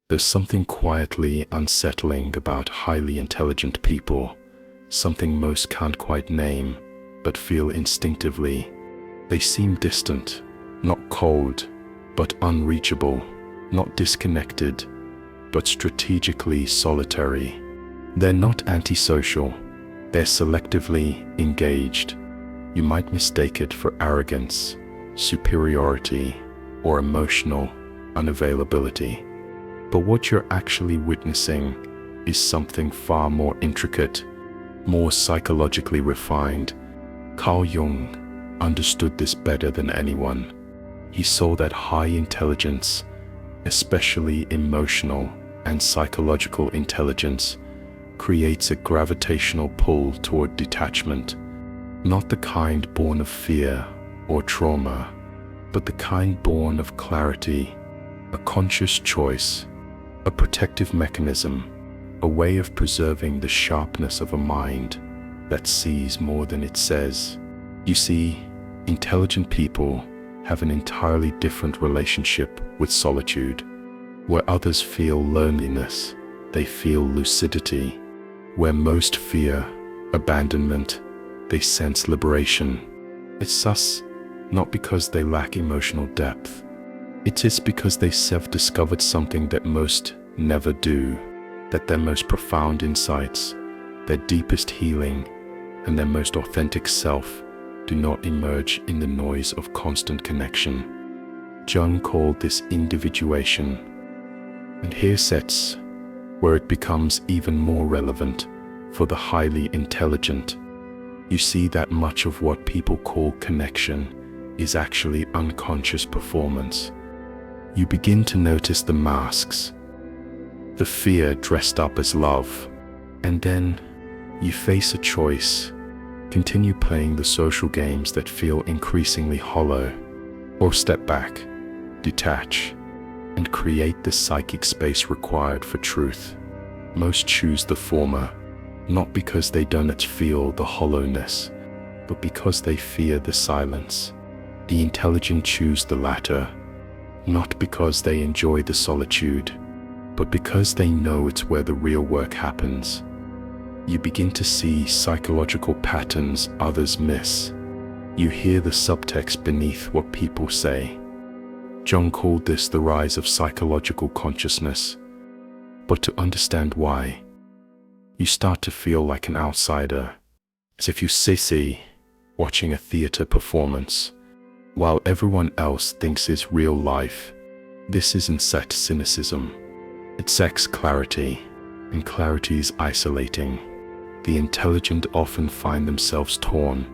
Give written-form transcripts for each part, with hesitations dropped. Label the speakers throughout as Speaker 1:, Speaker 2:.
Speaker 1: There's something quietly unsettling about highly intelligent people, something most can't quite name, but feel instinctively. They seem distant, not cold, but unreachable, not disconnected, but strategically solitary. They're not antisocial, they're selectively engaged. You might mistake it for arrogance, superiority, or emotional unavailability. But what you're actually witnessing is something far more intricate, more psychologically refined. Carl Jung understood this better than anyone. He saw that high intelligence, especially emotional and psychological intelligence, creates a gravitational pull toward detachment, not the kind born of fear or trauma, but the kind born of clarity, a conscious choice, a protective mechanism, a way of preserving the sharpness of a mind that sees more than it says. You see, intelligent people have an entirely different relationship with solitude. Where others feel loneliness, they feel lucidity. Where most fear abandonment, they sense liberation. It's thus not because they lack emotional depth. It is because they have discovered something that most never do, that their most profound insights, their deepest healing, and their most authentic self do not emerge in the noise of constant connection. Jung called this individuation, and here sets where it becomes even more relevant for the highly intelligent. You see that much of what people call connection is actually unconscious performance. You begin to notice the masks, the fear dressed up as love, and then you face a choice: continue playing the social games that feel increasingly hollow, or step back, detach, and create the psychic space required for truth. Most choose the former, not because they don't feel the hollowness, but because they fear the silence. The intelligent choose the latter, not because they enjoy the solitude, but because they know it's where the real work happens. You begin to see psychological patterns others miss. You hear the subtext beneath what people say. Jung called this the rise of psychological consciousness. But to understand why, you start to feel like an outsider, as if you see watching a theater performance, while everyone else thinks is real life. This isn't set cynicism, it seeks clarity, and clarity is isolating. The intelligent often find themselves torn.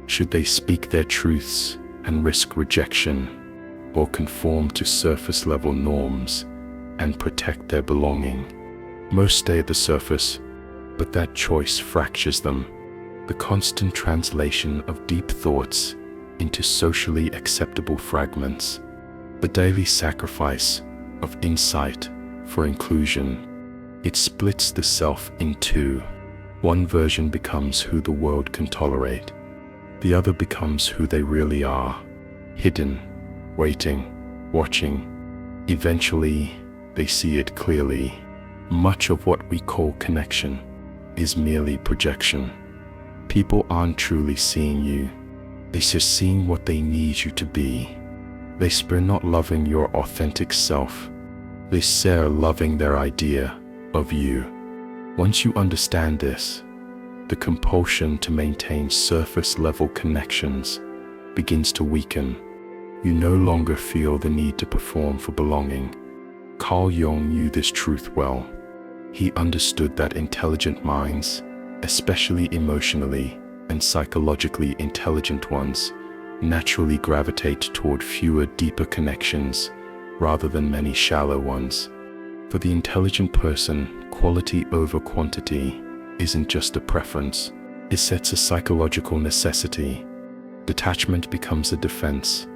Speaker 1: Should they speak their truths and risk rejection, or conform to surface-level norms and protect their belonging? Most stay at the surface, but that choice fractures them. The constant translation of deep thoughts into socially acceptable fragments, the daily sacrifice of insight for inclusion. It splits the self in two. One version becomes who the world can tolerate. The other becomes who they really are, hidden, waiting, watching. Eventually, they see it clearly. Much of what we call connection is merely projection. People aren't truly seeing you. They're just seeing what they need you to be. They spare not loving your authentic self. They share loving their idea of you. Once you understand this, the compulsion to maintain surface-level connections begins to weaken. You no longer feel the need to perform for belonging. Carl Jung knew this truth well. He understood that intelligent minds, especially emotionally and psychologically intelligent ones, naturally gravitate toward fewer, deeper connections rather than many shallow ones. For the intelligent person, quality over quantity isn't just a preference, it sets a psychological necessity. Detachment becomes a defense,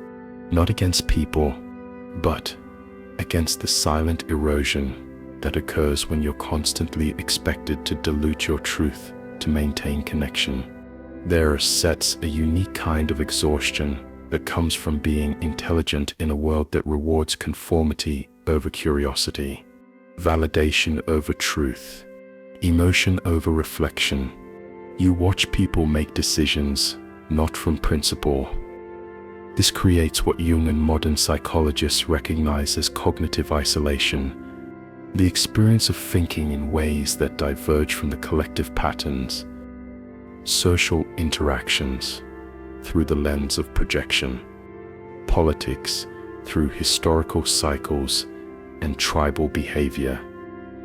Speaker 1: not against people, but against the silent erosion that occurs when you're constantly expected to dilute your truth to maintain connection. There sets a unique kind of exhaustion that comes from being intelligent in a world that rewards conformity over curiosity. validation over truth, emotion over reflection. You watch people make decisions not from principle. This creates what Jung and modern psychologists recognize as cognitive isolation, the experience of thinking in ways that diverge from the collective patterns, social interactions through the lens of projection, politics through historical cycles and tribal behavior.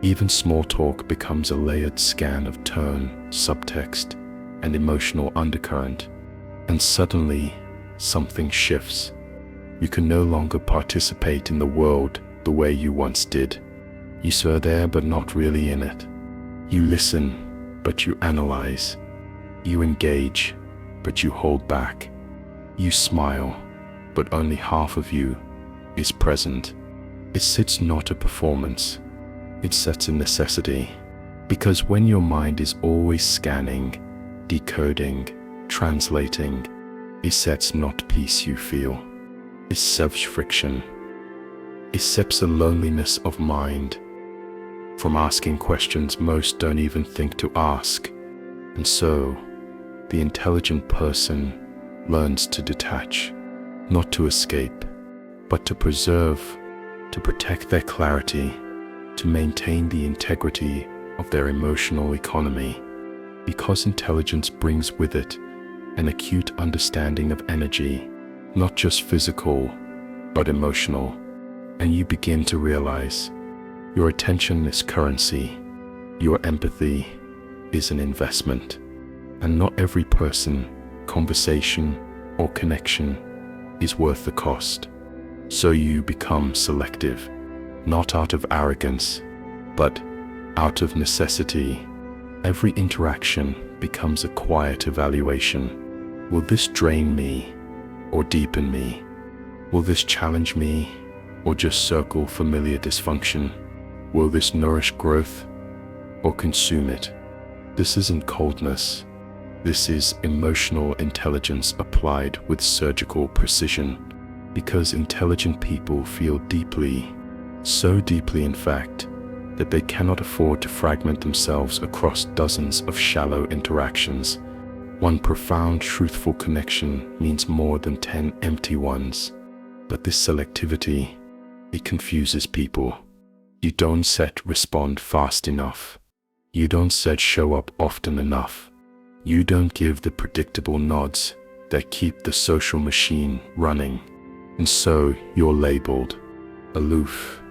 Speaker 1: Even small talk becomes a layered scan of tone, subtext, and emotional undercurrent. And suddenly, something shifts. You can no longer participate in the world the way you once did. You are there but not really in it. You listen, but you analyze. You engage, but you hold back. You smile, but only half of you is present. It sits not a performance. It sets a necessity. Because when your mind is always scanning, decoding, translating, it sets not peace you feel. It serves friction. It sets a loneliness of mind. From asking questions most don't even think to ask. And so, the intelligent person learns to detach, not to escape, but to preserve, to protect their clarity, to maintain the integrity of their emotional economy, because intelligence brings with it an acute understanding of energy, not just physical, but emotional. And you begin to realize your attention is currency, your empathy is an investment, and not every person, conversation, or connection is worth the cost. So you become selective, not out of arrogance, but out of necessity. Every interaction becomes a quiet evaluation. Will this drain me or deepen me? Will this challenge me or just circle familiar dysfunction? Will this nourish growth or consume it? This isn't coldness. This is emotional intelligence applied with surgical precision, because intelligent people feel deeply, so deeply in fact, that they cannot afford to fragment themselves across dozens of shallow interactions. One profound, truthful connection means more than 10 empty ones. But this selectivity, it confuses people. You don't set respond fast enough. You don't set show up often enough. You don't give the predictable nods that keep the social machine running. And so you're labeled aloof,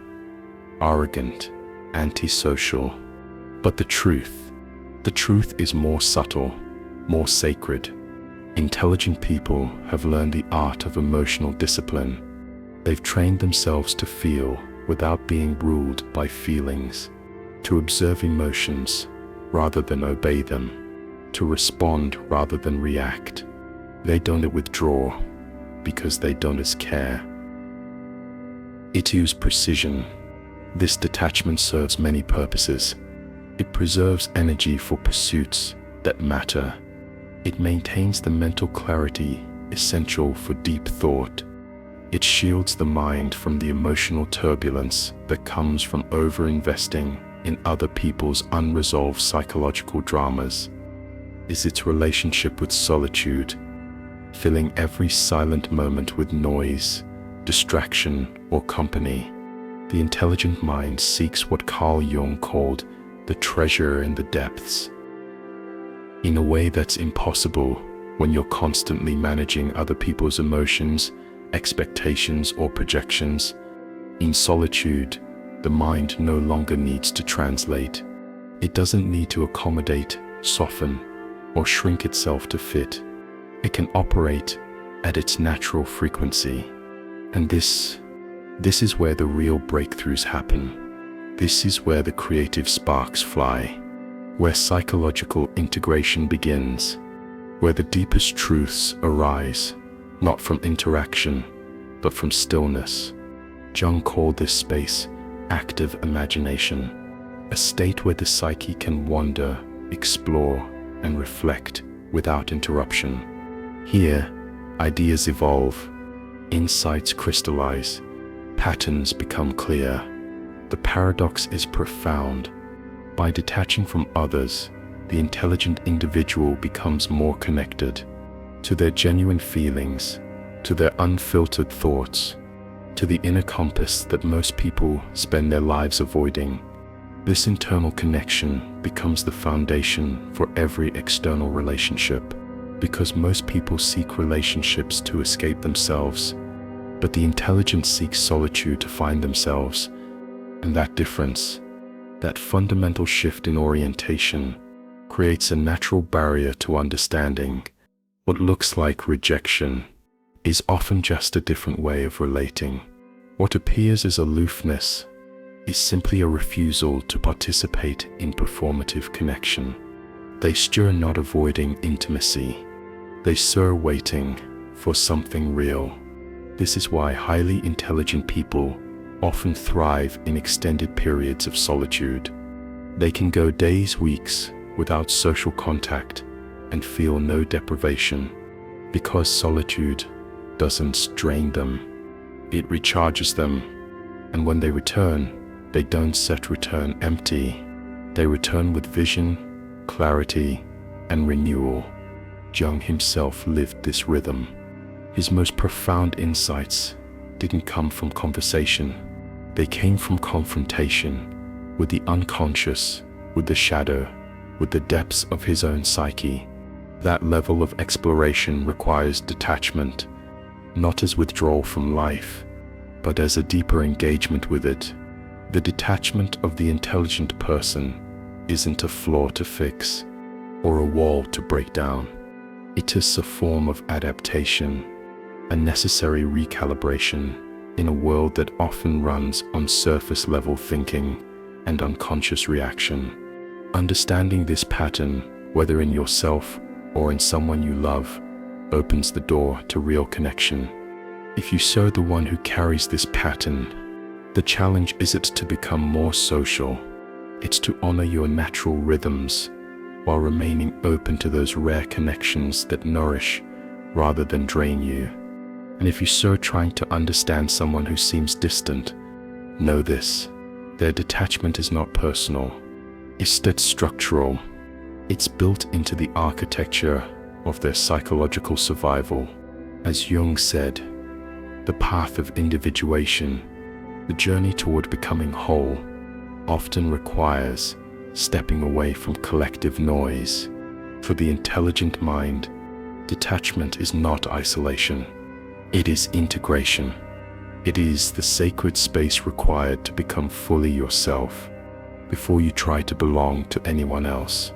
Speaker 1: arrogant, antisocial. But the truth is more subtle, more sacred. Intelligent people have learned the art of emotional discipline. They've trained themselves to feel without being ruled by feelings, to observe emotions rather than obey them, to respond rather than react. They don't withdraw because they don't care. It uses precision. This detachment serves many purposes. It preserves energy for pursuits that matter. It maintains the mental clarity essential for deep thought. It shields the mind from the emotional turbulence that comes from over-investing in other people's unresolved psychological dramas. Is its relationship with solitude, filling every silent moment with noise, distraction, or company. The intelligent mind seeks what Carl Jung called the treasure in the depths, in a way that's impossible when you're constantly managing other people's emotions, expectations, or projections. In solitude, the mind no longer needs to translate. It doesn't need to accommodate, soften, or shrink itself to fit. It can operate at its natural frequency. And this is where the real breakthroughs happen. This is where the creative sparks fly, where psychological integration begins, where the deepest truths arise, not from interaction, but from stillness. Jung called this space active imagination, a state where the psyche can wander, explore, and reflect without interruption. Here, ideas evolve, insights crystallize, patterns become clear. the paradox is profound. By detaching from others, the intelligent individual becomes more connected to their genuine feelings, to their unfiltered thoughts, to the inner compass that most people spend their lives avoiding. This internal connection becomes the foundation for every external relationship, because most people seek relationships to escape themselves, but the intelligent seeks solitude to find themselves. And that difference, that fundamental shift in orientation, creates a natural barrier to understanding. What looks like rejection is often just a different way of relating. What appears as aloofness is simply a refusal to participate in performative connection. They stir not avoiding intimacy. They stir waiting for something real. This is why highly intelligent people often thrive in extended periods of solitude. They can go days, weeks without social contact and feel no deprivation, because solitude doesn't drain them. It recharges them, and when they return, they don't return empty. They return with vision, clarity, and renewal. Jung himself lived this rhythm. His most profound insights didn't come from conversation. They came from confrontation with the unconscious, with the shadow, with the depths of his own psyche. That level of exploration requires detachment, not as withdrawal from life, but as a deeper engagement with it. The detachment of the intelligent person isn't a flaw to fix or a wall to break down. It is a form of adaptation, a necessary recalibration in a world that often runs on surface-level thinking and unconscious reaction. Understanding this pattern, whether in yourself or in someone you love, opens the door to real connection. If you are the one who carries this pattern, the challenge isn't to become more social. It's to honor your natural rhythms while remaining open to those rare connections that nourish rather than drain you. And if you're trying to understand someone who seems distant, know this: their detachment is not personal. It's structural. It's built into the architecture of their psychological survival. As Jung said, the path of individuation, the journey toward becoming whole, often requires stepping away from collective noise. For the intelligent mind, detachment is not isolation. It is integration. It is the sacred space required to become fully yourself before you try to belong to anyone else.